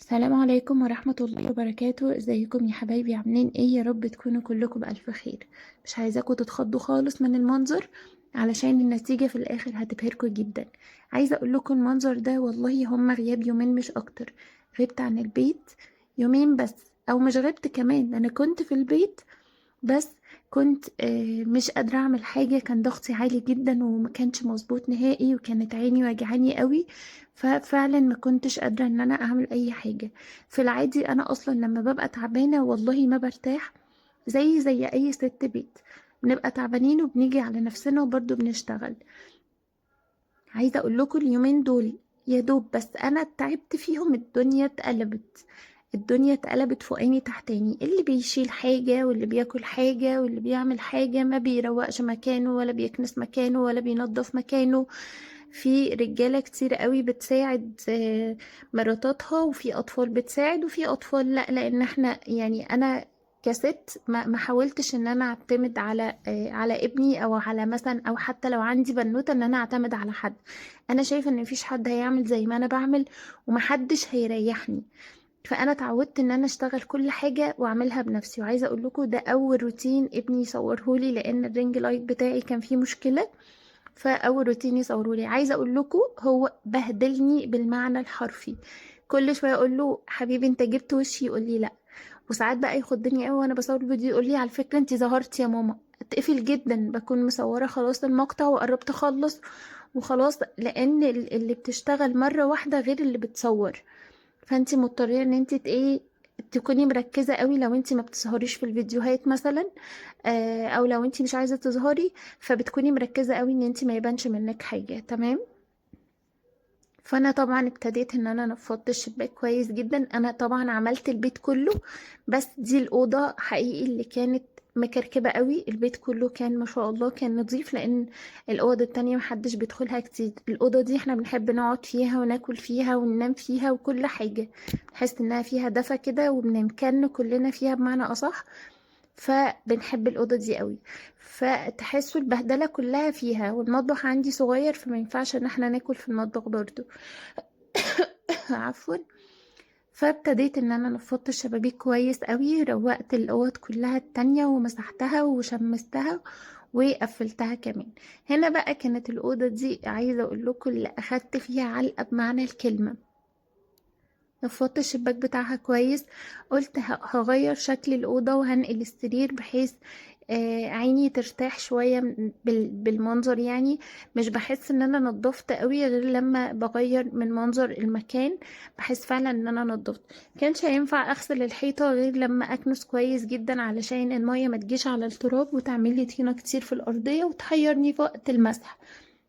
السلام عليكم ورحمة الله وبركاته. ازيكم يا حبايبي؟ عاملين ايه؟ يا رب تكونوا كلكم بألف خير. مش عايزاكم تتخضوا خالص من المنظر، علشان النتيجة في الآخر هتبهركم جدا. عايزة اقول لكم المنظر ده والله هم غياب يومين مش اكتر. غبت عن البيت يومين بس، او مش غبت كمان، انا كنت في البيت بس كنت مش قادرة اعمل حاجة. كان ضغطي عالي جدا وما كانش مظبوط نهائي، وكانت عيني وجعاني قوي. ففعلا ما كنتش قادرة ان انا اعمل اي حاجة. في العادي انا اصلا لما ببقى تعبانة والله ما برتاح، زي اي ست بيت. بنبقى تعبانين وبنيجي على نفسنا وبرضه بنشتغل. عايزة اقول لكم اليومين دول يا دوب بس انا تعبت فيهم، الدنيا اتقلبت. الدنيا اتقلبت فوقاني تحتاني، اللي بيشيل حاجة واللي بياكل حاجة واللي بيعمل حاجة، ما بيروقش مكانه ولا بيكنس مكانه ولا بينظف مكانه. في رجالة كتير قوي بتساعد مراتاتها، وفي أطفال بتساعد وفي أطفال لا، لأن احنا يعني أنا كست ما حاولتش ان انا اعتمد على ابني او على مثلا، او حتى لو عندي بنوته ان انا اعتمد على حد. انا شايفه ان مفيش حد هيعمل زي ما انا بعمل، ومحدش هيريحني. فانا اتعودت ان انا اشتغل كل حاجه واعملها بنفسي. وعايزه اقول لكم ده اول روتين ابني يصورهولي، لان الرينج لايت بتاعي كان فيه مشكله. فاول روتين يصورهولي، عايزه اقول لكم هو بهدلني بالمعنى الحرفي. كل شويه اقول له حبيبي انت جبت وشي، يقول لي لا. وساعات بقى يخضني قوي وانا بصور الفيديو، يقول لي على فكره انت ظهرتي يا ماما. اتقفل جدا، بكون مصوره خلاص المقطع وقربت اخلص وخلاص، لان اللي بتشتغل مره واحده غير اللي بتصور. فانتي مضطرة ان انتي ايه، تكوني مركزة قوي لو انتي ما بتظهريش في الفيديوهات مثلا. او لو انتي مش عايزة تظهري، فبتكوني مركزة قوي ان انتي ما يبانش منك حاجة. تمام. فانا طبعا ابتديت ان انا نفضت الشباك كويس جدا. انا طبعا عملت البيت كله، بس دي الاوضه حقيقي اللي كانت مكركبه قوي. البيت كله كان ما شاء الله كان نظيف، لان الاوضه التانية محدش بيدخلها كتير. الاوضه دي احنا بنحب نقعد فيها وناكل فيها وننام فيها وكل حاجه، نحس انها فيها دفى كده وبنمكن كلنا فيها بمعنى اصح. فبنحب الأوضة دي قوي. فتحسوا البهدلة كلها فيها، والمطبخ عندي صغير فما ينفعش ان احنا ناكل في المطبخ برضو. عفوا. فابتديت ان انا نفضت الشبابيك كويس قوي، روقت الاوض كلها التانية ومسحتها وشمستها وقفلتها كمان. هنا بقى كانت الأوضة دي عايزة اقول لكم اللي اخدت فيها علقة بمعنى الكلمة. نفضت الشباك بتاعها كويس. قلت هغير شكل الأوضة وهنقل السرير بحيث عيني ترتاح شوية بالمنظر يعني. مش بحس ان انا نظفت قوي غير لما بغير من منظر المكان، بحس فعلا ان انا نظفت. كانش هينفع اغسل الحيطة غير لما اكنس كويس جدا، علشان المية ما تجيش على التراب وتعمل لي طينة كتير في الأرضية وتحيرني في وقت المسح.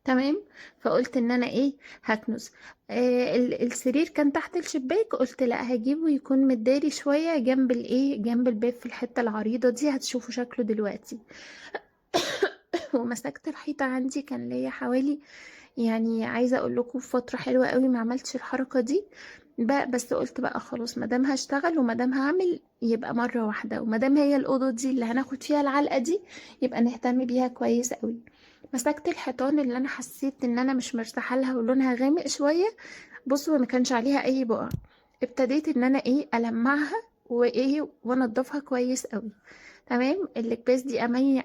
تمام. فقلت ان انا ايه، هكنس. السرير كان تحت الشباك، قلت لا هجيبه يكون متداري شوية جنب الايه، جنب الباب في الحتة العريضة دي، هتشوفوا شكله دلوقتي. ومسكت الحيطة عندي كان ليا حوالي، يعني عايزة اقول لكم فترة حلوة قوي ما عملتش الحركة دي بقى. بس قلت بقى خلاص، مادام هشتغل ومادام هعمل يبقى مرة واحدة، ومادام هي الأوضة دي اللي هناخد فيها العلقة دي يبقى نهتم بيها كويس قوي. مسكت الحيطان اللي انا حسيت ان انا مش مرتاحه لها ولونها غامق شويه، بصوا ما كانش عليها اي بقع. ابتديت ان انا ايه المعها وايه وانضفها كويس قوي. تمام. الاكباس دي امان،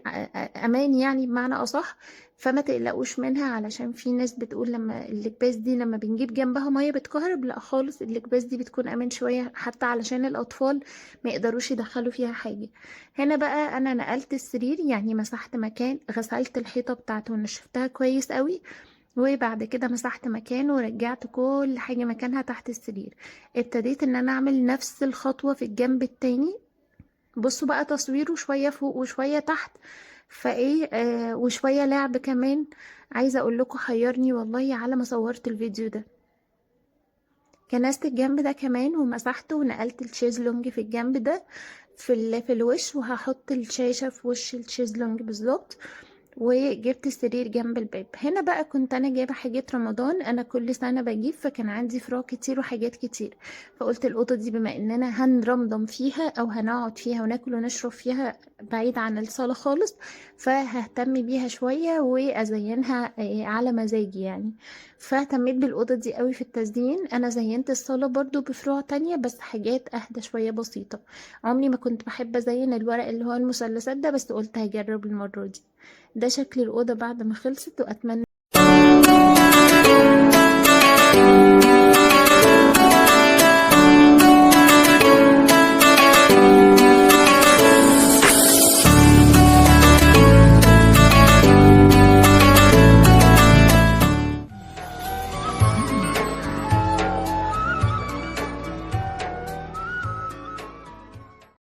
امان يعني بمعنى اصح. فما تقلقوش منها، علشان في ناس بتقول لما الاكباس دي لما بنجيب جنبها ميه بتكهرب، لا خالص، الاكباس دي بتكون امان شويه حتى علشان الاطفال ما يقدروش يدخلوا فيها حاجه. هنا بقى انا نقلت السرير، يعني مسحت مكان، غسلت الحيطه بتاعته ونشفتها كويس قوي، وبعد كده مسحت مكانه ورجعت كل حاجة مكانها تحت السرير. ابتديت ان انا اعمل نفس الخطوة في الجنب التاني. بصوا بقى تصويره شوية فوق وشوية تحت، فايه وشوية لعب كمان. عايزة اقول لكم حيرني والله على ما صورت الفيديو ده. كنست الجنب ده كمان ومسحته، ونقلت الشيزلونج في الجنب ده في الوش، وهحط الشاشة في وش الشيزلونج بالظبط. وجبت السرير جنب الباب. هنا بقى كنت انا جايبه حاجات رمضان، انا كل سنه بجيب، فكان عندي فراغ كتير وحاجات كتير. فقلت الاوضه دي بما اننا هنرمضم فيها او هنقعد فيها وناكل ونشرب فيها بعيد عن الصاله خالص، فههتم بيها شويه وازينها على مزاجي يعني. فاهتميت بالاوضه دي قوي في التزيين. انا زينت الصاله برضو بفروع تانية بس حاجات اهدى شويه بسيطه. عمري ما كنت بحب ازين الورق اللي هو المثلثات ده، بس قلت هجرب المره دي. ده شكل الأوضة بعد ما خلصت، وأتمنى